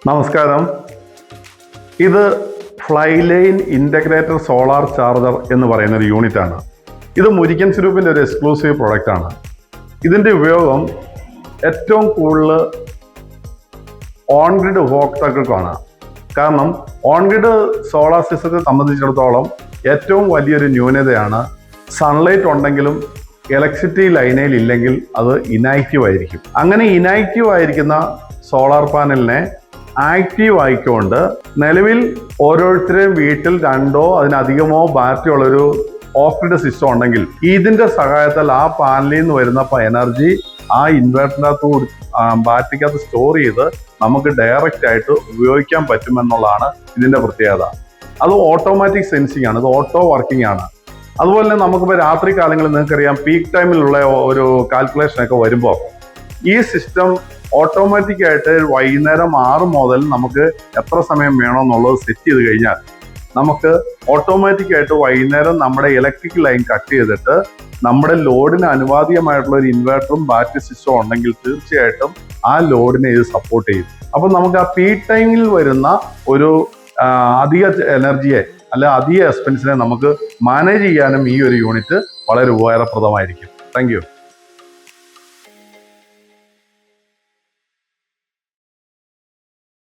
നമസ്കാരം. ഇത് Flyline integrated solar charger എന്ന് പറയുന്ന ഒരു യൂണിറ്റാണ്. ഇത് മുരിക്കൻ സ്വരൂപിൻ്റെ ഒരു എക്സ്ക്ലൂസീവ് പ്രൊഡക്റ്റാണ്. ഇതിൻ്റെ ഉപയോഗം ഏറ്റവും കൂടുതൽ ഓൺ ഗ്രിഡ് ഉപഭോക്താക്കൾക്കാണ്. കാരണം ഓൺ ഗ്രിഡ് സോളാർ സിസ്റ്റത്തെ സംബന്ധിച്ചിടത്തോളം ഏറ്റവും വലിയൊരു ന്യൂനതയാണ് സൺലൈറ്റ് ഉണ്ടെങ്കിലും ഇലക്ട്രിസിറ്റി ലൈനയിൽ ഇല്ലെങ്കിൽ അത് ഇനാക്റ്റീവ് ആയിരിക്കും. അങ്ങനെ ഇനാക്റ്റീവ് ആയിരിക്കുന്ന സോളാർ പാനലിനെ ആക്റ്റീവ് ആയിക്കൊണ്ട് നിലവിൽ ഓരോരുത്തരുടെയും വീട്ടിൽ 2 അതിനധികമോ ബാറ്ററി ഉള്ളൊരു ഓഫ് ഗ്രിഡ് സിസ്റ്റം ഉണ്ടെങ്കിൽ ഇതിന്റെ സഹായത്താൽ ആ പാനലിൽ നിന്ന് വരുന്ന എനർജി ആ ഇൻവെർട്ടറിനകത്ത് ബാറ്ററിക്കകത്ത് സ്റ്റോർ ചെയ്ത് നമുക്ക് ഡയറക്റ്റ് ആയിട്ട് ഉപയോഗിക്കാൻ പറ്റുമെന്നുള്ളതാണ് ഇതിന്റെ പ്രത്യേകത. അത് ഓട്ടോമാറ്റിക് സെൻസിങ് ആണ്, ഇത് ഓട്ടോ വർക്കിംഗ് ആണ്. അതുപോലെ തന്നെ നമുക്കിപ്പോൾ രാത്രി കാലങ്ങളിൽ നിങ്ങൾക്കറിയാം പീക്ക് ടൈമിലുള്ള ഒരു കാൽക്കുലേഷൻ ഒക്കെ വരുമ്പോൾ ഈ സിസ്റ്റം ഓട്ടോമാറ്റിക്കായിട്ട് വൈകുന്നേരം 6 മുതൽ നമുക്ക് എത്ര സമയം വേണമെന്നുള്ളത് സെറ്റ് ചെയ്ത് കഴിഞ്ഞാൽ നമുക്ക് ഓട്ടോമാറ്റിക്കായിട്ട് വൈകുന്നേരം നമ്മുടെ ഇലക്ട്രിക് ലൈൻ കട്ട് ചെയ്തിട്ട് നമ്മുടെ ലോഡിന് അനുവാദികമായിട്ടുള്ള ഒരു ഇൻവെർട്ടറും ബാറ്ററി സിസ്റ്റവും ഉണ്ടെങ്കിൽ തീർച്ചയായിട്ടും ആ ലോഡിനെ ഇത് സപ്പോർട്ട് ചെയ്യും. അപ്പം നമുക്ക് ആ പീക്ക് ടൈമിൽ വരുന്ന ഒരു അധിക എനർജിയെ അല്ലെ അധിക എക്സ്പെൻസിനെ നമുക്ക് മാനേജ് ചെയ്യാനും ഈ ഒരു യൂണിറ്റ് വളരെ ഉപകാരപ്രദമായിരിക്കും. Thank you.